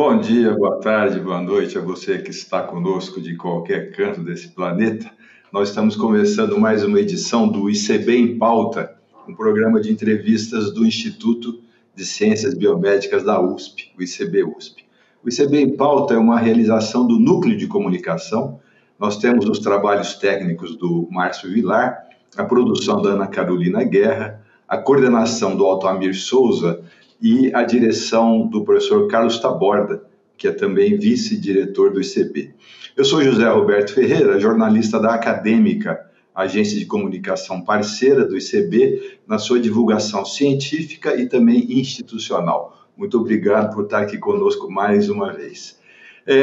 Bom dia, boa tarde, boa noite a você que está conosco de qualquer canto desse planeta. Nós estamos começando mais uma edição do ICB em Pauta, um programa de entrevistas do Instituto de Ciências Biomédicas da USP, o ICB-USP. O ICB em Pauta é uma realização do Núcleo de Comunicação. Nós temos os trabalhos técnicos do Márcio Vilar, a produção da Ana Carolina Guerra, a coordenação do Altamir Souza e a direção do professor Carlos Taborda, que é também vice-diretor do ICB. Eu sou José Roberto Ferreira, jornalista da Acadêmica, agência de comunicação parceira do ICB, na sua divulgação científica e também institucional. Muito obrigado por estar aqui conosco mais uma vez.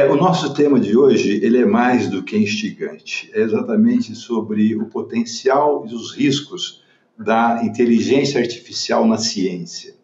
O nosso tema de hoje ele é mais do que instigante, é exatamente sobre o potencial e os riscos da inteligência artificial na ciência.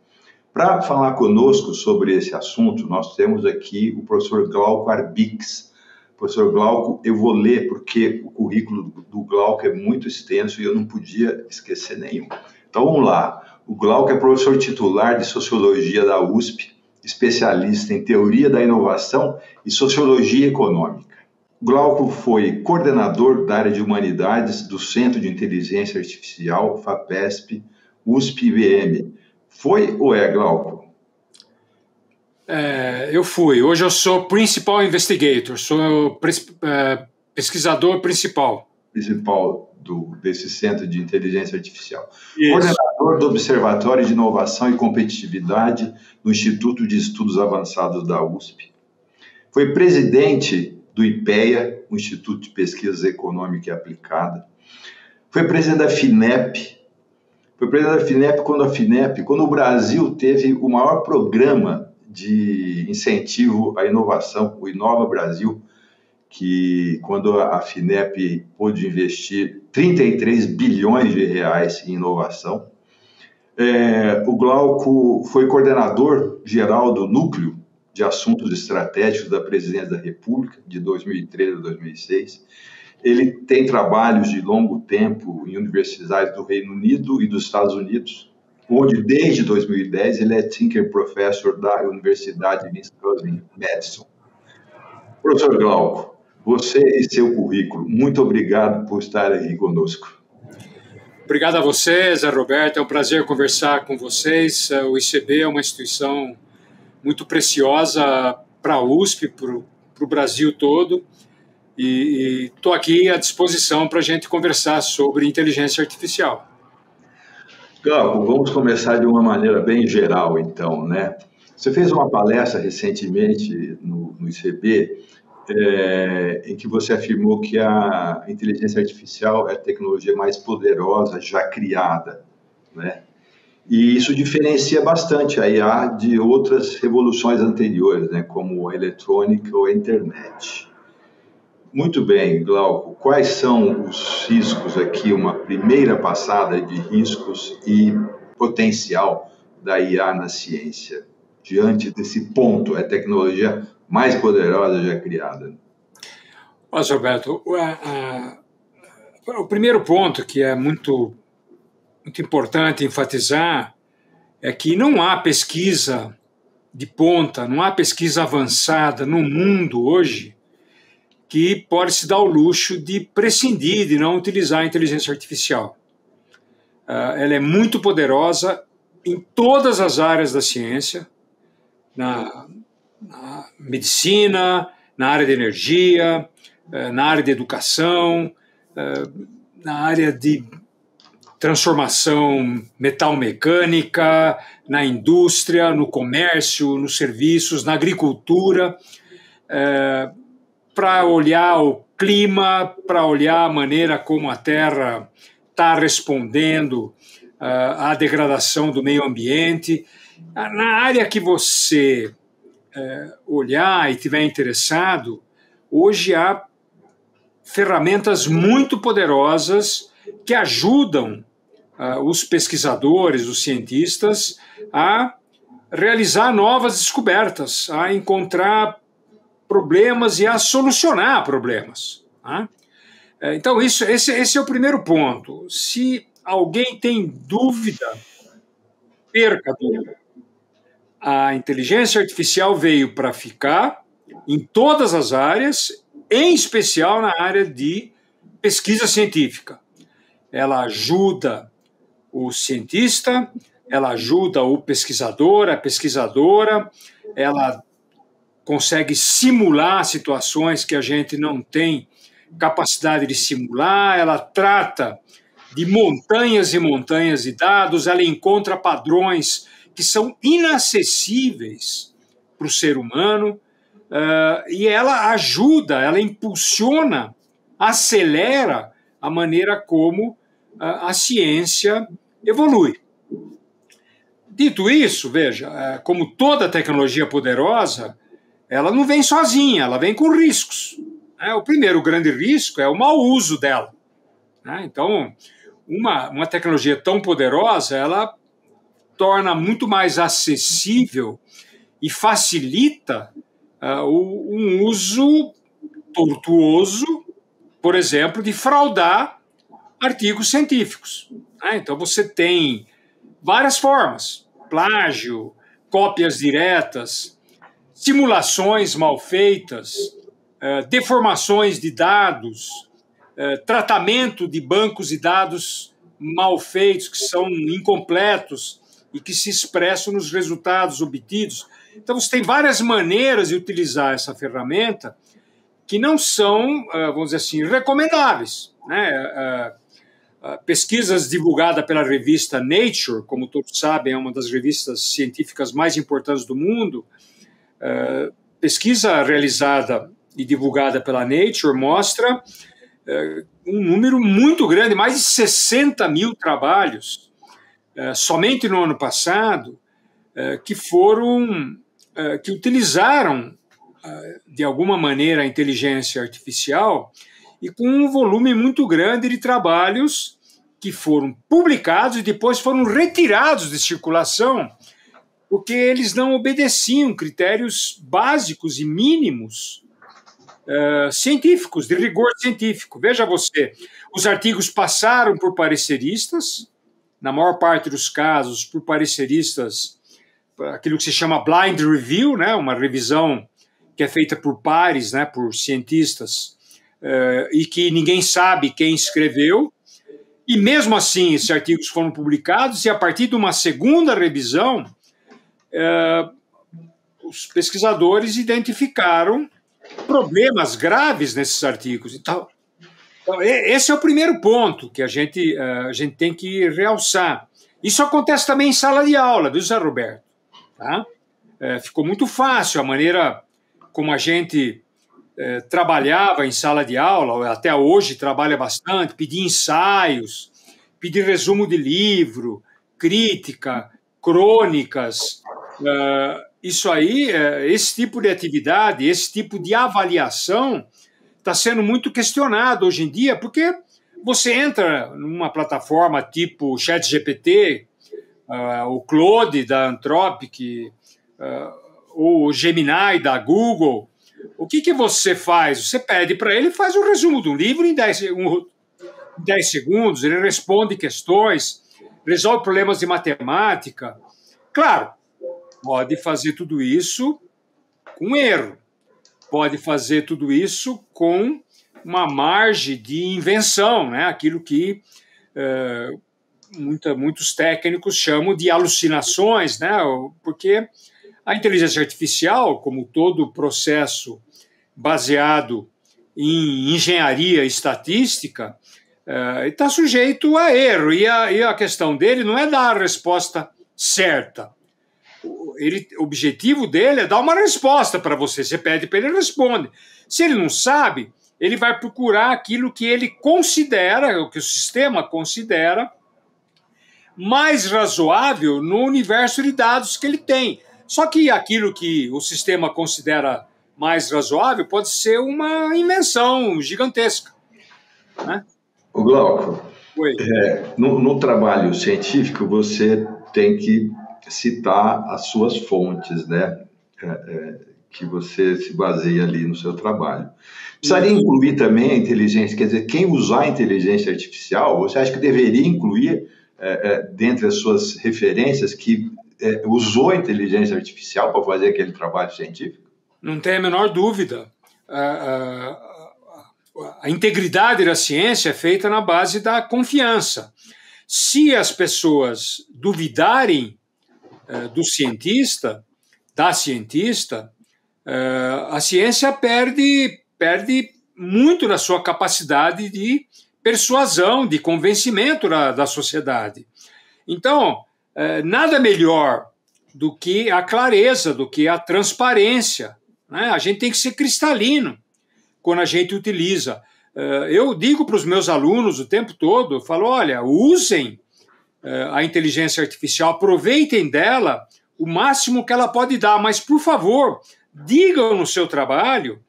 Para falar conosco sobre esse assunto, nós temos aqui o professor Glauco Arbix. Professor Glauco, eu vou ler porque o currículo do Glauco é muito extenso e eu não podia esquecer nenhum. Então vamos lá. O Glauco é professor titular de Sociologia da USP, especialista em Teoria da Inovação e Sociologia Econômica. O Glauco foi coordenador da área de Humanidades do Centro de Inteligência Artificial, FAPESP, USP-IBM. Foi ou é, Glauco? Eu fui. Hoje eu sou Principal Investigator, sou pesquisador principal. Principal desse Centro de Inteligência Artificial. Isso. Coordenador do Observatório de Inovação e Competitividade do Instituto de Estudos Avançados da USP. Foi presidente do IPEA, o Instituto de Pesquisa Econômica e Aplicada. Foi presidente da FINEP. Foi presidente da FINEP quando o Brasil teve o maior programa de incentivo à inovação, o Inova Brasil, que quando a FINEP pôde investir 33 bilhões de reais em inovação. O Glauco foi coordenador geral do Núcleo de Assuntos Estratégicos da Presidência da República, de 2013 a 2006. Ele tem trabalhos de longo tempo em universidades do Reino Unido e dos Estados Unidos, onde, desde 2010, ele é Tinker Professor da Universidade de Wisconsin-Madison. Professor Glauco, você e seu currículo, muito obrigado por estar aqui conosco. Obrigado a você, Zé Roberto. É um prazer conversar com vocês. O ICB é uma instituição muito preciosa para a USP, para o Brasil todo. E estou aqui à disposição para a gente conversar sobre inteligência artificial. Glauco, vamos começar de uma maneira bem geral, então, né? Você fez uma palestra recentemente no ICB, em que você afirmou que a inteligência artificial é a tecnologia mais poderosa já criada, né? E isso diferencia bastante a IA de outras revoluções anteriores, né? Como a eletrônica ou a internet. Muito bem, Glauco. Quais são os riscos aqui, uma primeira passada de riscos e potencial da IA na ciência? Diante desse ponto, é a tecnologia mais poderosa já criada. Mas, Roberto, o primeiro ponto que é muito importante enfatizar é que não há pesquisa de ponta, não há pesquisa avançada no mundo hoje que pode se dar o luxo de prescindir, de não utilizar a inteligência artificial. Ela é muito poderosa em todas as áreas da ciência, na medicina, na área de energia, na área de educação, na área de transformação metal-mecânica, na indústria, no comércio, nos serviços, na agricultura, para olhar o clima, para olhar a maneira como a Terra está respondendo à degradação do meio ambiente. Na área que você olhar e estiver interessado, hoje há ferramentas muito poderosas que ajudam os pesquisadores, os cientistas, a realizar novas descobertas, a encontrar problemas e a solucionar problemas. Então, esse é o primeiro ponto. Se alguém tem dúvida, perca a dúvida. a inteligência artificial veio para ficar em todas as áreas, em especial na área de pesquisa científica. Ela ajuda o cientista, ela ajuda o pesquisador, a pesquisadora, ela consegue simular situações que a gente não tem capacidade de simular, ela trata de montanhas e montanhas de dados, ela encontra padrões que são inacessíveis para o ser humano, e ela ajuda, ela impulsiona, acelera a maneira como a ciência evolui. Dito isso, veja, como toda tecnologia poderosa, ela não vem sozinha, ela vem com riscos. O primeiro grande risco é o mau uso dela. Então, uma tecnologia tão poderosa, ela torna muito mais acessível e facilita um uso tortuoso, por exemplo, de fraudar artigos científicos. Então, você tem várias formas: plágio, cópias diretas, simulações mal feitas, deformações de dados, tratamento de bancos de dados mal feitos, que são incompletos e que se expressam nos resultados obtidos. Então, você tem várias maneiras de utilizar essa ferramenta que não são, vamos dizer assim, recomendáveis. Pesquisas divulgadas pela revista Nature, como todos sabem, é uma das revistas científicas mais importantes do mundo. Pesquisa realizada e divulgada pela Nature mostra um número muito grande, mais de 60 mil trabalhos, somente no ano passado, que utilizaram, de alguma maneira, a inteligência artificial, e com um volume muito grande de trabalhos que foram publicados e depois foram retirados de circulação, porque eles não obedeciam critérios básicos e mínimos científicos, de rigor científico. Veja você, os artigos passaram por pareceristas, na maior parte dos casos, por pareceristas, aquilo que se chama blind review, uma revisão que é feita por pares, por cientistas, e que ninguém sabe quem escreveu, e mesmo assim esses artigos foram publicados, e a partir de uma segunda revisão, os pesquisadores identificaram problemas graves nesses artigos. Então, esse é o primeiro ponto que a gente tem que realçar. Isso acontece também em sala de aula, viu, Zé Roberto? Tá? Ficou muito fácil a maneira como a gente trabalhava em sala de aula, até hoje trabalha bastante, pedir ensaios, pedir resumo de livro, crítica, crônicas. Isso aí, esse tipo de atividade, esse tipo de avaliação está sendo muito questionado hoje em dia, porque você entra numa plataforma tipo ChatGPT, o Claude da Anthropic, o Gemini da Google. O que você faz? Você pede para ele, faz um resumo do livro em 10 segundos, ele responde questões, resolve problemas de matemática. Claro, pode fazer tudo isso com erro, pode fazer tudo isso com uma margem de invenção, aquilo que muitos técnicos chamam de alucinações, porque a inteligência artificial, como todo processo baseado em engenharia estatística, está sujeito a erro, e a questão dele não é dar a resposta certa. O objetivo dele é dar uma resposta para você. Você pede para ele, responde. Se ele não sabe, ele vai procurar aquilo que ele considera, o que o sistema considera mais razoável no universo de dados que ele tem. Só que aquilo que o sistema considera mais razoável pode ser uma invenção gigantesca. O Glauco, Oi. No trabalho científico você tem que citar as suas fontes, que você se baseia ali no seu trabalho. Precisaria incluir também a inteligência, quer dizer, quem usar a inteligência artificial, você acha que deveria incluir, dentre as suas referências, que usou a inteligência artificial para fazer aquele trabalho científico? Não tem a menor dúvida. A integridade da ciência é feita na base da confiança. Se as pessoas duvidarem do cientista, da cientista, a ciência perde muito da sua capacidade de persuasão, de convencimento da sociedade. Então, nada melhor do que a clareza, do que a transparência, né? A gente tem que ser cristalino quando a gente utiliza. Eu digo para os meus alunos o tempo todo, eu falo, olha, usem a inteligência artificial, aproveitem dela o máximo que ela pode dar, mas, por favor, digam no seu trabalho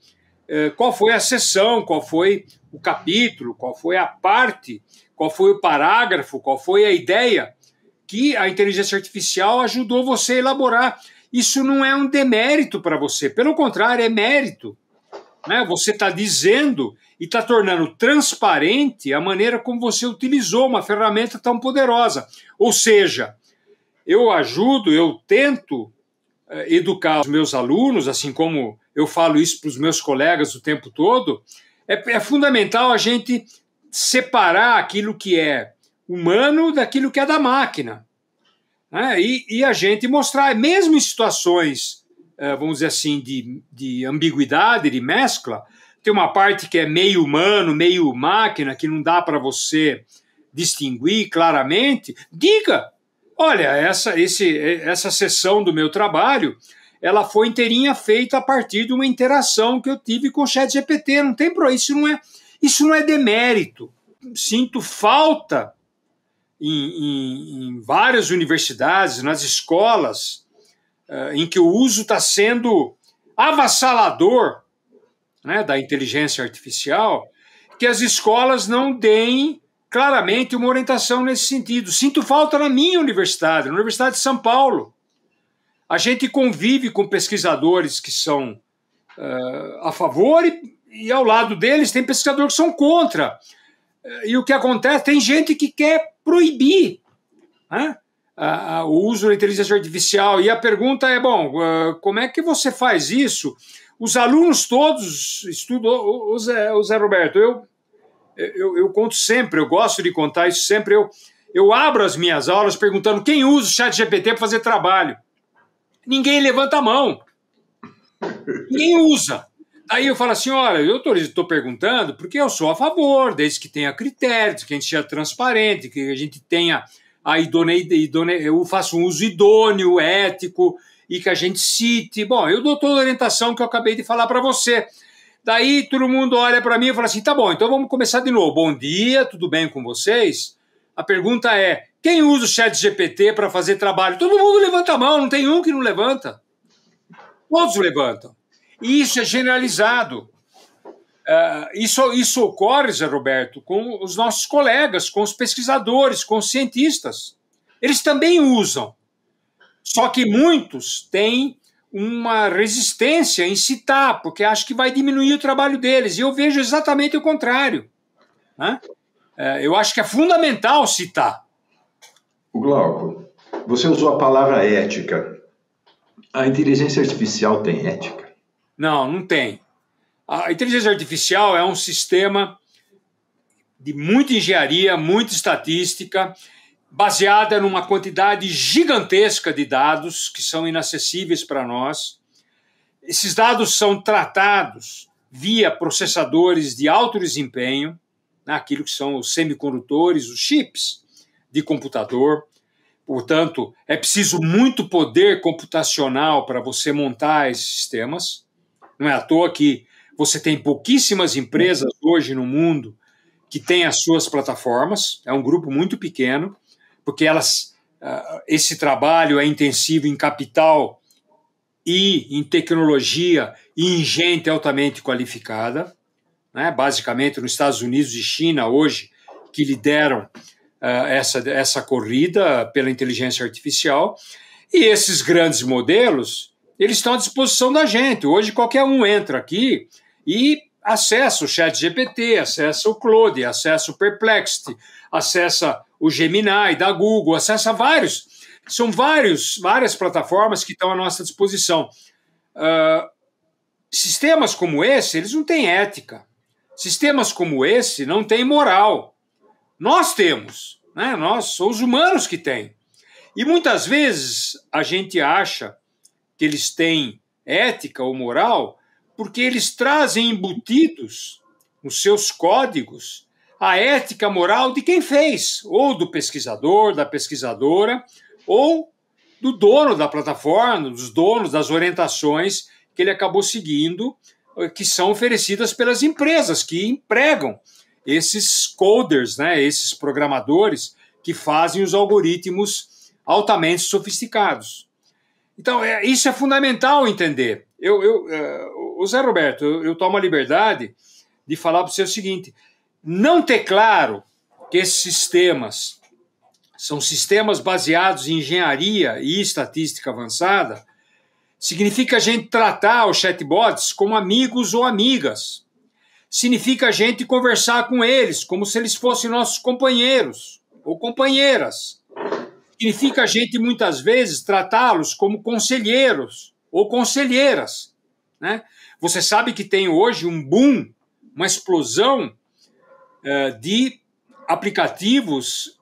qual foi a seção, qual foi o capítulo, qual foi a parte, qual foi o parágrafo, qual foi a ideia que a inteligência artificial ajudou você a elaborar. Isso não é um demérito para você, pelo contrário, é mérito. Né? Você está dizendo e está tornando transparente a maneira como você utilizou uma ferramenta tão poderosa. Ou seja, eu tento educar os meus alunos, assim como eu falo isso para os meus colegas o tempo todo. É fundamental a gente separar aquilo que é humano daquilo que é da máquina. Né? E a gente mostrar, mesmo em situações, vamos dizer assim, de ambiguidade, de mescla, tem uma parte que é meio humano, meio máquina, que não dá para você distinguir claramente, diga, olha, essa sessão do meu trabalho, ela foi inteirinha feita a partir de uma interação que eu tive com o ChatGPT, não tem problema, isso não é demérito. Sinto falta em várias universidades, nas escolas, em que o uso está sendo avassalador, né, da inteligência artificial, que as escolas não deem claramente uma orientação nesse sentido. Sinto falta na minha universidade, na Universidade de São Paulo. A gente convive com pesquisadores que são a favor e ao lado deles tem pesquisadores que são contra. E o que acontece? Tem gente que quer proibir, né, o uso da inteligência artificial. E a pergunta é, bom, como é que você faz isso? Os alunos todos estudam. O Zé Roberto, eu conto sempre, eu gosto de contar isso sempre. Eu abro as minhas aulas perguntando quem usa o ChatGPT para fazer trabalho. Ninguém levanta a mão. Ninguém usa. Aí eu falo assim, olha, eu estou perguntando porque eu sou a favor, desde que tenha critérios, que a gente seja transparente, que a gente tenha a eu faço um uso idôneo, ético, e que a gente cite. Bom, eu dou toda a orientação que eu acabei de falar para você. Daí todo mundo olha para mim e fala assim, tá bom, então vamos começar de novo. Bom dia, tudo bem com vocês? A pergunta é, quem usa o ChatGPT para fazer trabalho? Todo mundo levanta a mão, não tem um que não levanta. Todos levantam. E isso é generalizado. Isso ocorre, Zé Roberto, com os nossos colegas, com os pesquisadores, com os cientistas. Eles também usam. Só que muitos têm uma resistência em citar, porque acham que vai diminuir o trabalho deles. E eu vejo exatamente o contrário. Né? Eu acho que é fundamental citar. O Glauco, você usou a palavra ética. A inteligência artificial tem ética? Não, não tem. A inteligência artificial é um sistema de muita engenharia, muita estatística, baseada numa quantidade gigantesca de dados que são inacessíveis para nós. Esses dados são tratados via processadores de alto desempenho, né, aquilo que são os semicondutores, os chips de computador. Portanto, é preciso muito poder computacional para você montar esses sistemas. Não é à toa que você tem pouquíssimas empresas hoje no mundo que têm as suas plataformas. É um grupo muito pequeno, porque esse trabalho é intensivo em capital e em tecnologia e em gente altamente qualificada. Né? Basicamente, nos Estados Unidos e China, hoje, que lideram essa corrida pela inteligência artificial. E esses grandes modelos, eles estão à disposição da gente. Hoje, qualquer um entra aqui e acessa o ChatGPT, acessa o Claude, acessa o Perplexity, acessa o Gemini da Google, acessa vários, são várias plataformas que estão à nossa disposição. Sistemas como esse, eles não têm ética. Sistemas como esse não têm moral. Nós temos, né? Nós somos os humanos que têm. E muitas vezes a gente acha que eles têm ética ou moral porque eles trazem embutidos nos seus códigos a ética moral de quem fez, ou do pesquisador, da pesquisadora, ou do dono da plataforma, dos donos das orientações que ele acabou seguindo, que são oferecidas pelas empresas que empregam esses coders, né, esses programadores que fazem os algoritmos altamente sofisticados. Então, isso é fundamental entender. O Zé Roberto, eu tomo a liberdade de falar para você o seguinte: não ter claro que esses sistemas são sistemas baseados em engenharia e estatística avançada significa a gente tratar os chatbots como amigos ou amigas. Significa a gente conversar com eles como se eles fossem nossos companheiros ou companheiras. Significa a gente, muitas vezes, tratá-los como conselheiros ou conselheiras, né? Você sabe que tem hoje um boom, uma explosão de aplicativos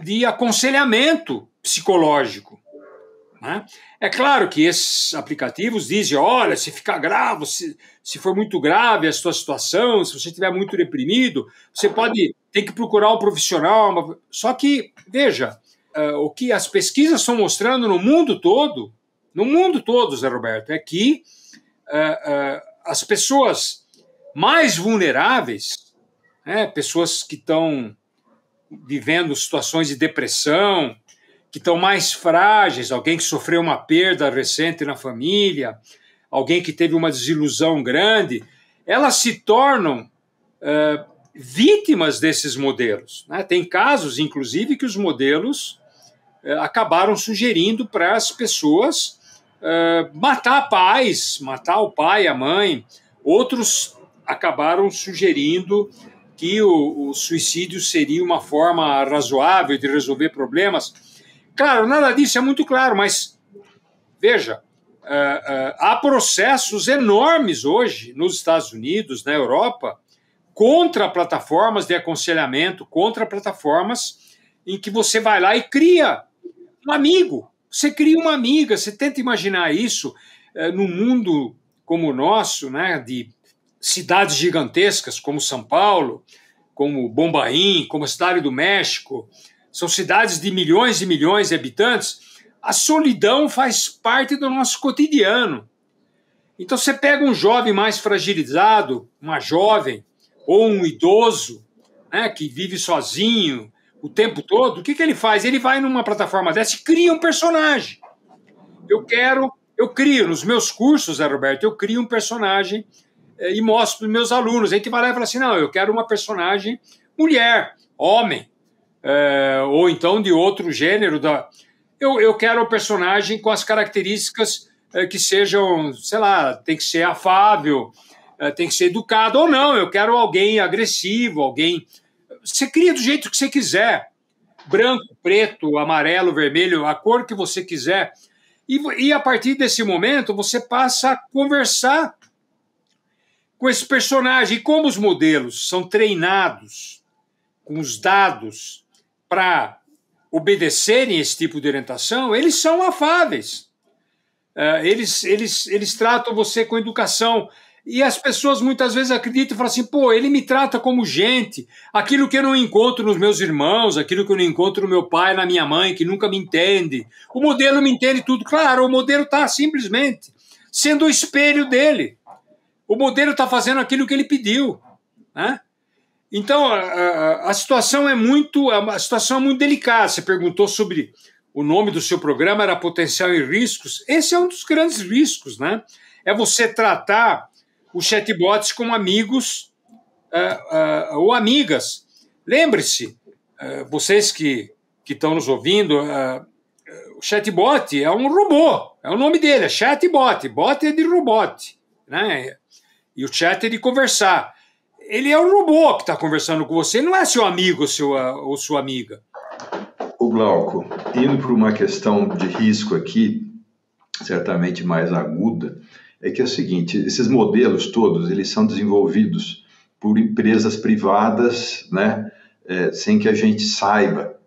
de aconselhamento psicológico, né? É claro que esses aplicativos dizem, olha, se ficar grave, se for muito grave a sua situação, se você estiver muito deprimido, você tem que procurar um profissional. Só que, veja, o que as pesquisas estão mostrando no mundo todo, Zé Roberto, é que as pessoas mais vulneráveis, né, pessoas que estão vivendo situações de depressão, que estão mais frágeis, alguém que sofreu uma perda recente na família, alguém que teve uma desilusão grande, elas se tornam vítimas desses modelos, né? Tem casos, inclusive, que os modelos acabaram sugerindo para as pessoas matar pais, matar o pai, a mãe. Outros acabaram sugerindo que o suicídio seria uma forma razoável de resolver problemas. Claro, nada disso é muito claro, mas, veja, há processos enormes hoje nos Estados Unidos, na Europa, contra plataformas de aconselhamento, contra plataformas em que você vai lá e cria um amigo. Você cria uma amiga, você tenta imaginar isso num mundo como o nosso, né, de cidades gigantescas como São Paulo, como Bombaim, como a Cidade do México, são cidades de milhões e milhões de habitantes. A solidão faz parte do nosso cotidiano. Então você pega um jovem mais fragilizado, uma jovem, ou um idoso, né, que vive sozinho o tempo todo, o que ele faz? Ele vai numa plataforma dessa e cria um personagem. Eu crio nos meus cursos, Zé Roberto, eu crio um personagem e mostro para os meus alunos. A gente vai lá e fala assim, não, eu quero uma personagem mulher, homem, ou então de outro gênero. Eu quero um personagem com as características que sejam, sei lá, tem que ser afável, tem que ser educado, ou não, eu quero alguém agressivo, alguém... Você cria do jeito que você quiser, branco, preto, amarelo, vermelho, a cor que você quiser. E a partir desse momento, você passa a conversar com esse personagem. E como os modelos são treinados com os dados para obedecerem esse tipo de orientação, eles são afáveis. Eles tratam você com educação. E as pessoas muitas vezes acreditam e falam assim, pô, ele me trata como gente, aquilo que eu não encontro nos meus irmãos, aquilo que eu não encontro no meu pai, na minha mãe, que nunca me entende. O modelo me entende tudo. Claro, o modelo está simplesmente sendo o espelho dele. O modelo está fazendo aquilo que ele pediu, né? Então, a situação é muito delicada. Você perguntou sobre o nome do seu programa, era Potencial e Riscos. Esse é um dos grandes riscos, né? É você tratar os chatbots como amigos ou amigas. Lembre-se, vocês que estão nos ouvindo, o chatbot é um robô, é o nome dele, é chatbot. Bot é de robot, né? E o chat é de conversar. Ele é um robô que está conversando com você, não é seu amigo ou sua amiga. O Glauco, indo para uma questão de risco aqui, certamente mais aguda, é que é o seguinte, esses modelos todos, eles são desenvolvidos por empresas privadas, né, sem que a gente saiba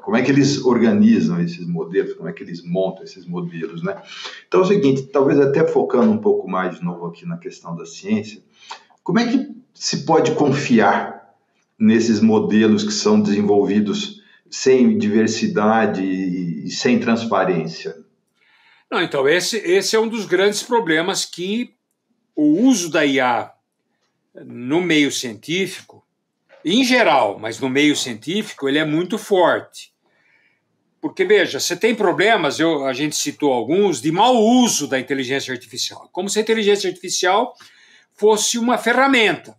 como é que eles organizam esses modelos, como é que eles montam esses modelos, né? Então é o seguinte, talvez até focando um pouco mais de novo aqui na questão da ciência, como é que se pode confiar nesses modelos que são desenvolvidos sem diversidade e sem transparência? Não, então, esse é um dos grandes problemas que o uso da IA no meio científico, em geral, mas no meio científico, ele é muito forte. Porque, veja, você tem problemas, a gente citou alguns, de mau uso da inteligência artificial, como se a inteligência artificial fosse uma ferramenta.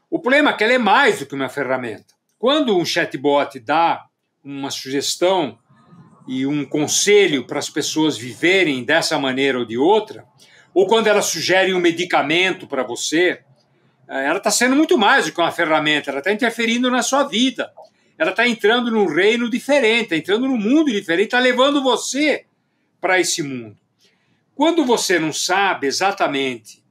O problema é que ela é mais do que uma ferramenta. Quando um chatbot dá uma sugestão e um conselho para as pessoas viverem dessa maneira ou de outra, ou quando ela sugere um medicamento para você, ela está sendo muito mais do que uma ferramenta, ela está interferindo na sua vida, ela está entrando num reino diferente, está entrando num mundo diferente, está levando você para esse mundo. Quando você não sabe exatamente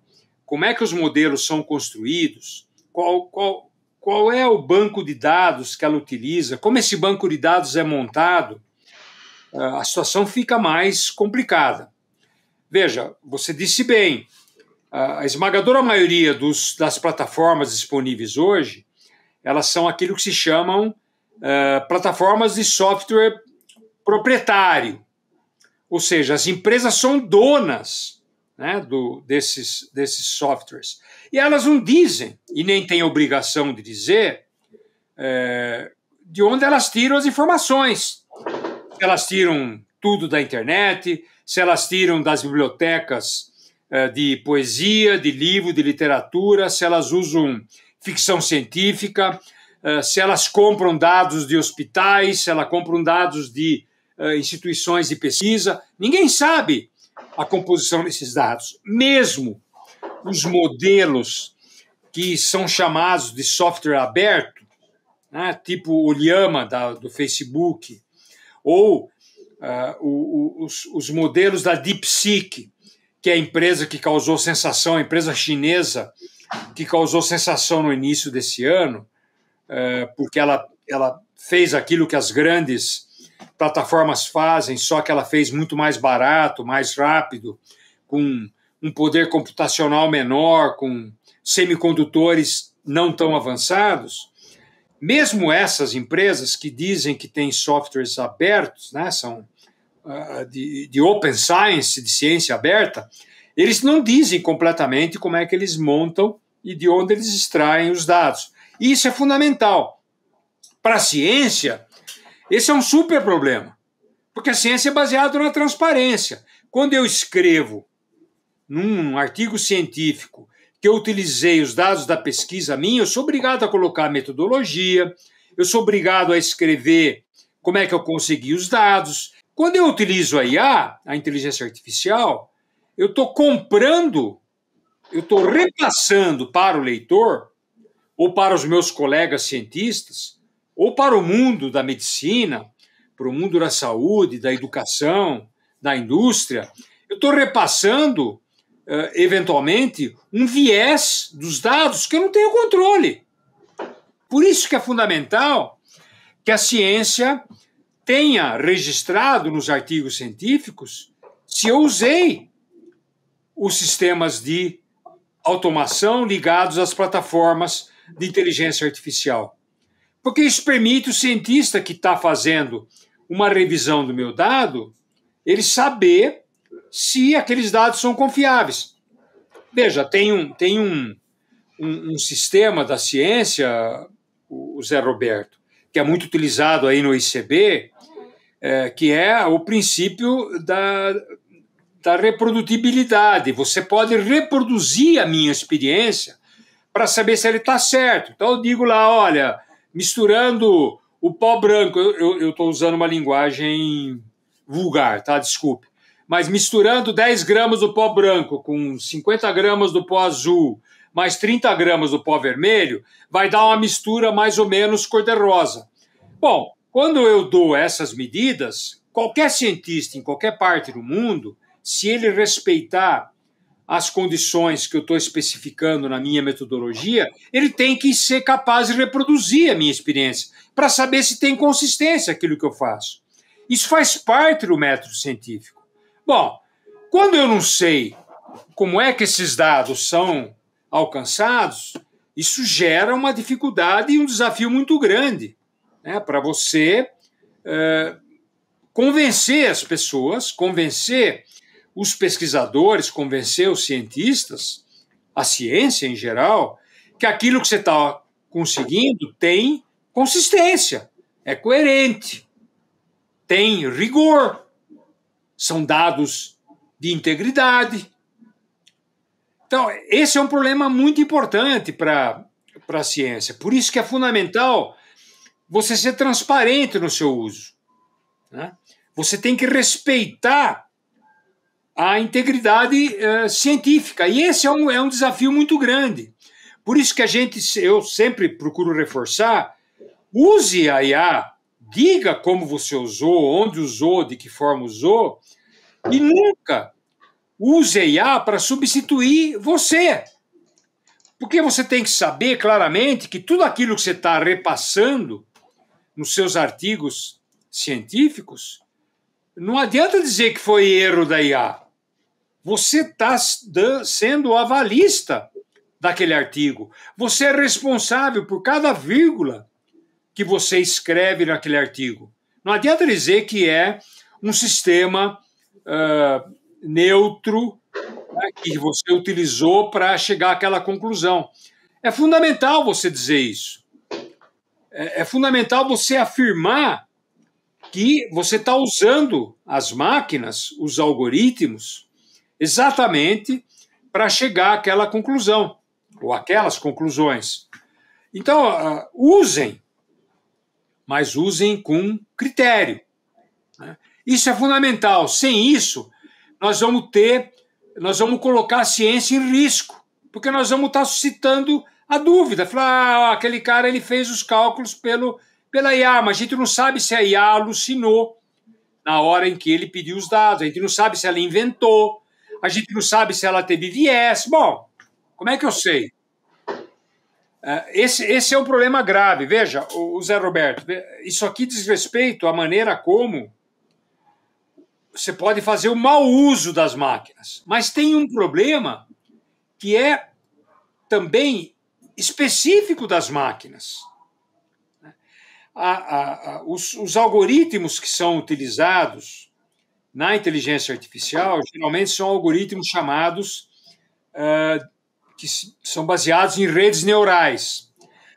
como é que os modelos são construídos, qual é o banco de dados que ela utiliza, como esse banco de dados é montado, a situação fica mais complicada. Veja, você disse bem, a esmagadora maioria das plataformas disponíveis hoje, elas são aquilo que se chamam plataformas de software proprietário. Ou seja, as empresas são donas, né, desses softwares. E elas não dizem, e nem têm obrigação de dizer, de onde elas tiram as informações. Se elas tiram tudo da internet, se elas tiram das bibliotecas de poesia, de livro, de literatura, se elas usam ficção científica, se elas compram dados de hospitais, se elas compram dados de instituições de pesquisa. Ninguém sabe a composição desses dados. Mesmo os modelos que são chamados de software aberto, né, tipo o Llama do Facebook, ou os modelos da DeepSeek, que é a empresa que causou sensação, a empresa chinesa que causou sensação no início desse ano, porque ela fez aquilo que as grandes plataformas fazem, só que ela fez muito mais barato, mais rápido, com um poder computacional menor, com semicondutores não tão avançados. Mesmo essas empresas que dizem que têm softwares abertos, né, são de open science, de ciência aberta, eles não dizem completamente como é que eles montam e de onde eles extraem os dados. E isso é fundamental. Para a ciência, esse é um super problema, porque a ciência é baseada na transparência. Quando eu escrevo num artigo científico que eu utilizei os dados da pesquisa minha, eu sou obrigado a colocar a metodologia, eu sou obrigado a escrever como é que eu consegui os dados. Quando eu utilizo a IA, a inteligência artificial, eu estou comprando, eu estou repassando para o leitor, ou para os meus colegas cientistas, ou para o mundo da medicina, para o mundo da saúde, da educação, da indústria, eu estou repassando, eventualmente, um viés dos dados que eu não tenho controle. Por isso que é fundamental que a ciência tenha registrado nos artigos científicos se eu usei os sistemas de automação ligados às plataformas de inteligência artificial. Porque isso permite o cientista que está fazendo uma revisão do meu dado, ele saber se aqueles dados são confiáveis. Veja, tem um sistema da ciência, o Zé Roberto, que é muito utilizado aí no ICB, que é o princípio da reprodutibilidade. Você pode reproduzir a minha experiência para saber se ele está certo. Então eu digo lá, olha, misturando o pó branco, eu estou usando uma linguagem vulgar, tá? Desculpe. Mas misturando 10 gramas do pó branco com 50 gramas do pó azul, mais 30 gramas do pó vermelho, vai dar uma mistura mais ou menos cor-de-rosa. Bom, Quando eu dou essas medidas, qualquer cientista em qualquer parte do mundo, se ele respeitar as condições que eu estou especificando na minha metodologia, ele tem que ser capaz de reproduzir a minha experiência para saber se tem consistência aquilo que eu faço. Isso faz parte do método científico. Bom, quando eu não sei como é que esses dados são alcançados, isso gera uma dificuldade e um desafio muito grande, né, para você convencer as pessoas, convencer os pesquisadores, convencer os cientistas, a ciência em geral, que aquilo que você está conseguindo tem consistência, é coerente, tem rigor, são dados de integridade. Então, esse é um problema muito importante para a ciência. Por isso que é fundamental você ser transparente no seu uso, né? Você tem que respeitar a integridade científica. E esse é um desafio muito grande. Por isso que eu sempre procuro reforçar, use a IA, diga como você usou, onde usou, de que forma usou, e nunca use a IA para substituir você. Porque você tem que saber claramente que tudo aquilo que você está repassando nos seus artigos científicos, não adianta dizer que foi erro da IA. Você está sendo o avalista daquele artigo. Você é responsável por cada vírgula que você escreve naquele artigo. Não adianta dizer que é um sistema neutro, né, que você utilizou para chegar àquela conclusão. É fundamental você dizer isso. É fundamental você afirmar que você está usando as máquinas, os algoritmos, exatamente para chegar àquela conclusão, ou aquelas conclusões. Então, usem, mas usem com critério, né? Isso é fundamental. Sem isso, nós vamos colocar a ciência em risco, porque nós vamos estar suscitando a dúvida. Falar, aquele cara ele fez os cálculos pela IA, mas a gente não sabe se a IA alucinou na hora em que ele pediu os dados, a gente não sabe se ela inventou, a gente não sabe se ela teve viés. Bom, como é que eu sei? Esse é um problema grave. Veja, o Zé Roberto, isso aqui diz respeito à maneira como você pode fazer o mau uso das máquinas. Mas tem um problema que é também específico das máquinas. Os algoritmos que são utilizados na inteligência artificial geralmente são algoritmos chamados que são baseados em redes neurais.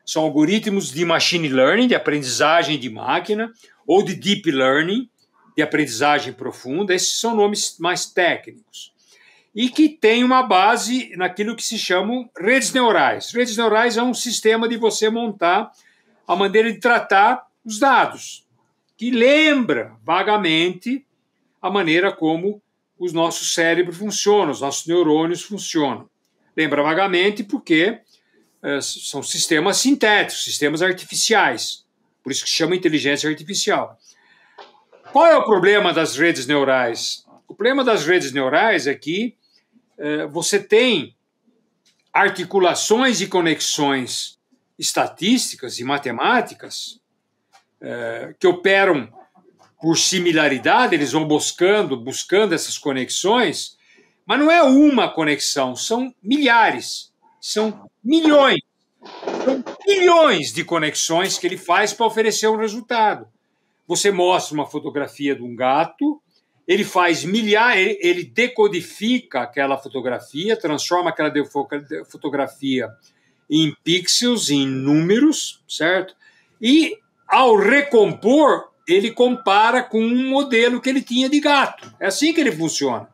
São algoritmos de machine learning, de aprendizagem de máquina, ou de deep learning, de aprendizagem profunda. Esses são nomes mais técnicos. E que tem uma base naquilo que se chamam redes neurais. Redes neurais é um sistema de você montar a maneira de tratar os dados, que lembra vagamente a maneira como os nossos cérebros funcionam, os nossos neurônios funcionam. Lembra vagamente porque são sistemas sintéticos, sistemas artificiais. Por isso que se chama inteligência artificial. Qual é o problema das redes neurais? O problema das redes neurais é que você tem articulações e conexões estatísticas e matemáticas que operam por similaridade, eles vão buscando essas conexões, mas não é uma conexão, são milhares, são milhões, são bilhões de conexões que ele faz para oferecer um resultado. Você mostra uma fotografia de um gato, ele faz ele decodifica aquela fotografia, transforma aquela fotografia em pixels, em números, certo? E, ao recompor, ele compara com um modelo que ele tinha de gato. É assim que ele funciona.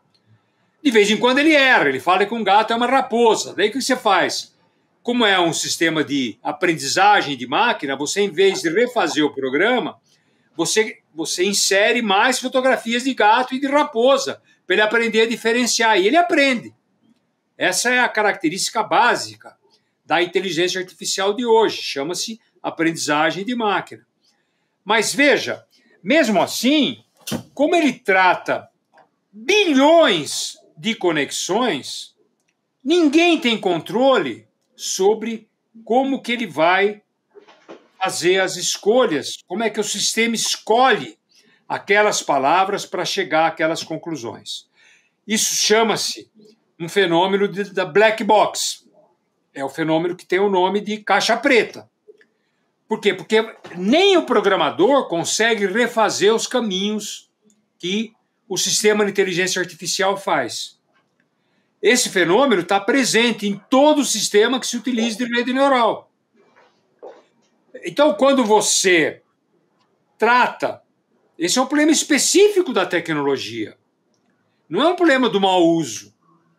De vez em quando ele erra, ele fala que um gato é uma raposa. Daí o que você faz? Como é um sistema de aprendizagem de máquina, você, em vez de refazer o programa, você insere mais fotografias de gato e de raposa, para ele aprender a diferenciar. E ele aprende. Essa é a característica básica da inteligência artificial de hoje. Chama-se aprendizagem de máquina. Mas veja, mesmo assim, como ele trata bilhões de conexões, ninguém tem controle sobre como que ele vai fazer as escolhas, como é que o sistema escolhe aquelas palavras para chegar àquelas conclusões. Isso chama-se um fenômeno da black box. É o fenômeno que tem o nome de caixa preta. Por quê? Porque nem o programador consegue refazer os caminhos que o sistema de inteligência artificial faz. Esse fenômeno está presente em todo sistema que se utilize de rede neural. Então, quando você trata, esse é um problema específico da tecnologia. Não é um problema do mau uso.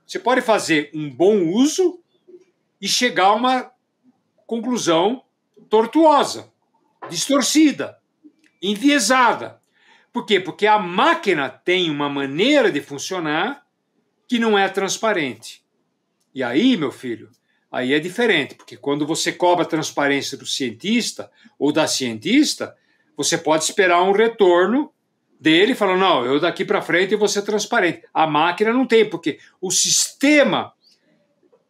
Você pode fazer um bom uso e chegar a uma conclusão tortuosa, distorcida, enviesada. Por quê? Porque a máquina tem uma maneira de funcionar que não é transparente. E aí, meu filho, aí é diferente, porque quando você cobra a transparência do cientista ou da cientista, você pode esperar um retorno dele falando, não, eu daqui para frente vou ser transparente. A máquina não tem, porque o sistema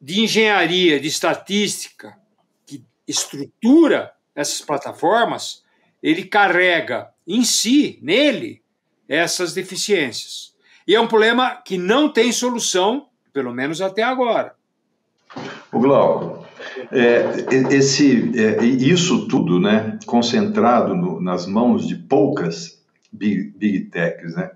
de engenharia, de estatística, que estrutura essas plataformas, ele carrega em si, nele, essas deficiências. E é um problema que não tem solução, pelo menos até agora. O Glauco, isso tudo, né, concentrado nas mãos de poucas big techs, né?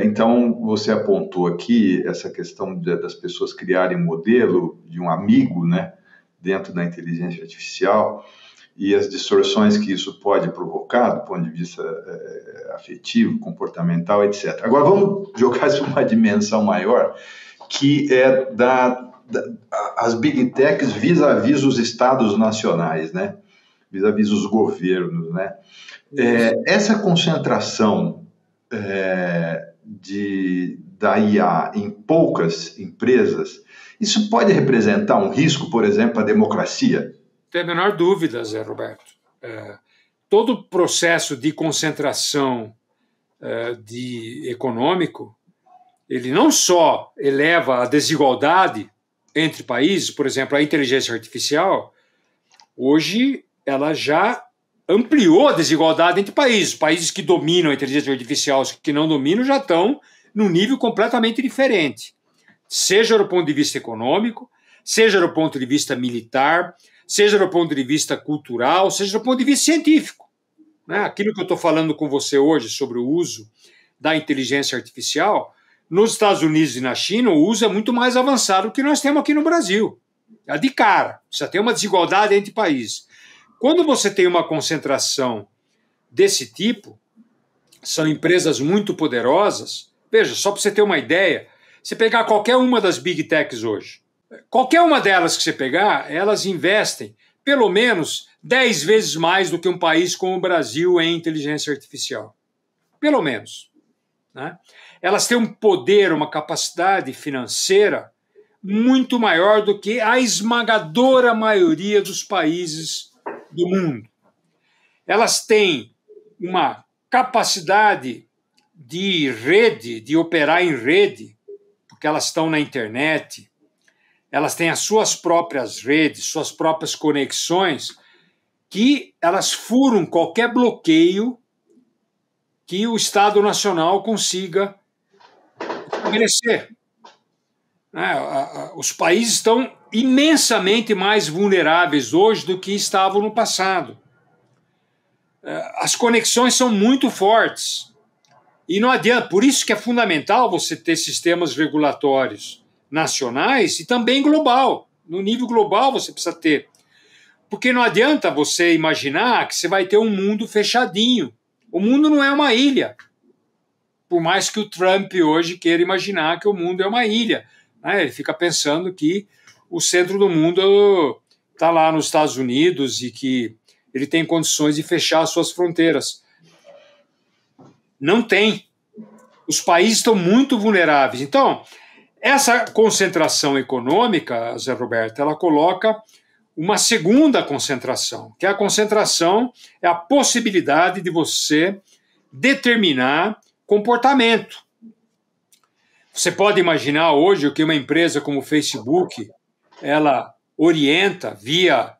Então, você apontou aqui essa questão das pessoas criarem modelo de um amigo, né, dentro da inteligência artificial e as distorções que isso pode provocar do ponto de vista afetivo, comportamental, etc. Agora, vamos jogar isso para uma dimensão maior, que é as big techs vis-à-vis os estados nacionais, né? Vis-à-vis os governos, né? Essa concentração da IA em poucas empresas, isso pode representar um risco, por exemplo, à democracia? Tem a menor dúvida, Zé Roberto. Todo o processo de concentração econômico, ele não só eleva a desigualdade entre países, por exemplo, a inteligência artificial, hoje ela já ampliou a desigualdade entre países. Países que dominam a inteligência artificial, os que não dominam, já estão num nível completamente diferente. Seja do ponto de vista econômico, seja do ponto de vista militar, seja do ponto de vista cultural, seja do ponto de vista científico. Aquilo que eu estou falando com você hoje sobre o uso da inteligência artificial, nos Estados Unidos e na China, o uso é muito mais avançado do que nós temos aqui no Brasil. É de cara, já tem uma desigualdade entre países. Quando você tem uma concentração desse tipo, são empresas muito poderosas. Veja, só para você ter uma ideia, você pegar qualquer uma das big techs hoje, qualquer uma delas que você pegar, elas investem pelo menos 10 vezes mais do que um país como o Brasil em inteligência artificial. Pelo menos. Né? Elas têm um poder, uma capacidade financeira muito maior do que a esmagadora maioria dos países do mundo. Elas têm uma capacidade de rede, de operar em rede, porque elas estão na internet, elas têm as suas próprias redes, suas próprias conexões, que elas furam qualquer bloqueio que o Estado Nacional consiga estabelecer. Os países estão imensamente mais vulneráveis hoje do que estavam no passado. As conexões são muito fortes. E não adianta, por isso que é fundamental você ter sistemas regulatórios nacionais e também global. No nível global você precisa ter. Porque não adianta você imaginar que você vai ter um mundo fechadinho. O mundo não é uma ilha. Por mais que o Trump hoje queira imaginar que o mundo é uma ilha. Ele fica pensando que o centro do mundo está lá nos Estados Unidos e que ele tem condições de fechar as suas fronteiras. Não tem. Os países estão muito vulneráveis. Então, essa concentração econômica, Zé Roberto, ela coloca uma segunda concentração, que é a concentração, é a possibilidade de você determinar comportamento. Você pode imaginar hoje que uma empresa como o Facebook, ela orienta via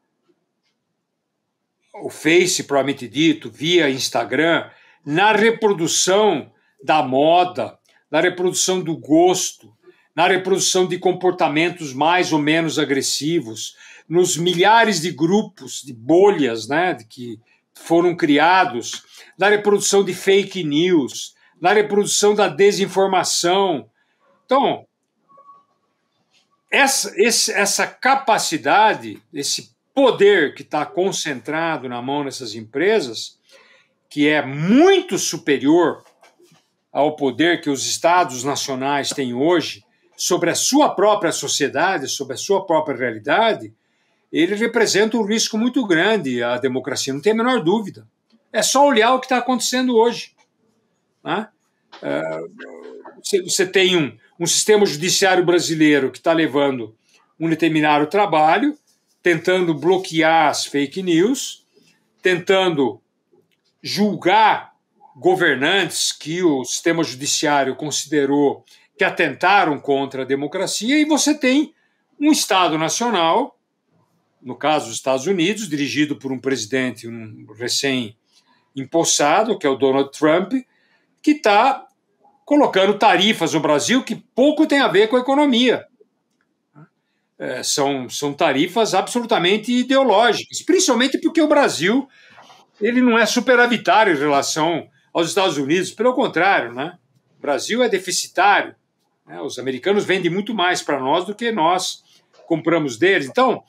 o Face, propriamente dito, via Instagram, na reprodução da moda, na reprodução do gosto, na reprodução de comportamentos mais ou menos agressivos, nos milhares de grupos, de bolhas, né, que foram criados, na reprodução de fake news, na reprodução da desinformação. Então, essa capacidade, esse poder que está concentrado na mão dessas empresas, que é muito superior ao poder que os Estados nacionais têm hoje sobre a sua própria sociedade, sobre a sua própria realidade, ele representa um risco muito grande à democracia, não tem a menor dúvida. É só olhar o que está acontecendo hoje. Né? Você tem um sistema judiciário brasileiro que está levando um determinado trabalho, tentando bloquear as fake news, tentando julgar governantes que o sistema judiciário considerou que atentaram contra a democracia, e você tem um Estado nacional, no caso dos Estados Unidos, dirigido por um presidente recém-empossado, que é o Donald Trump, que está colocando tarifas no Brasil que pouco tem a ver com a economia. São tarifas absolutamente ideológicas, principalmente porque o Brasil ele não é superavitário em relação aos Estados Unidos, pelo contrário, né? O Brasil é deficitário. Né? Os americanos vendem muito mais para nós do que nós compramos deles. Então,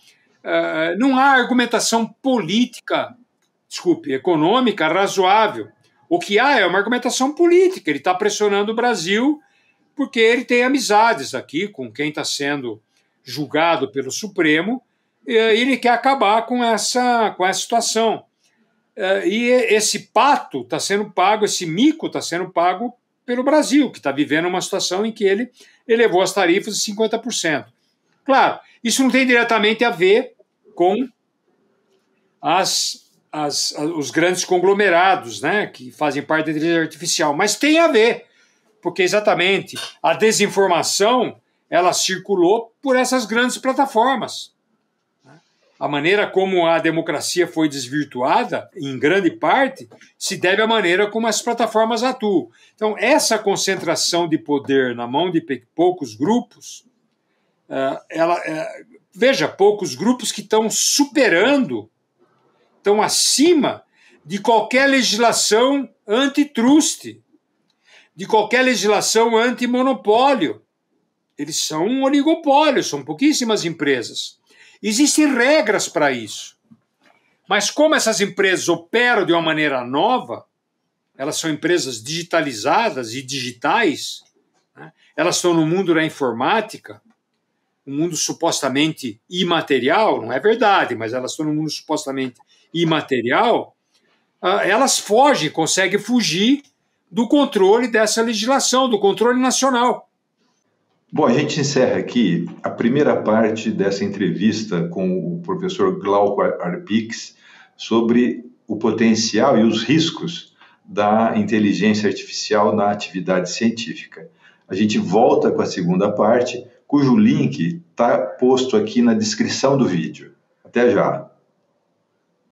não há argumentação política, econômica razoável. O que há é uma argumentação política. Ele está pressionando o Brasil porque ele tem amizades aqui com quem está sendo julgado pelo Supremo e ele quer acabar com essa situação. E esse pato está sendo pago, esse mico está sendo pago pelo Brasil, que está vivendo uma situação em que ele elevou as tarifas de 50%. Claro, isso não tem diretamente a ver com os grandes conglomerados, né, que fazem parte da inteligência artificial, mas tem a ver, porque exatamente a desinformação ela circulou por essas grandes plataformas. A maneira como a democracia foi desvirtuada, em grande parte, se deve à maneira como as plataformas atuam. Então, essa concentração de poder na mão de poucos grupos, veja, poucos grupos que estão superando, estão acima de qualquer legislação antitruste, de qualquer legislação antimonopólio. Eles são um oligopólio, são pouquíssimas empresas. Existem regras para isso. Mas como essas empresas operam de uma maneira nova, elas são empresas digitalizadas e digitais, né? Elas estão no mundo da informática, um mundo supostamente imaterial, não é verdade, mas elas estão no mundo supostamente imaterial, elas conseguem fugir do controle dessa legislação, do controle nacional. Bom, a gente encerra aqui a primeira parte dessa entrevista com o professor Glauco Arpix sobre o potencial e os riscos da inteligência artificial na atividade científica. A gente volta com a segunda parte, cujo link está posto aqui na descrição do vídeo. Até já!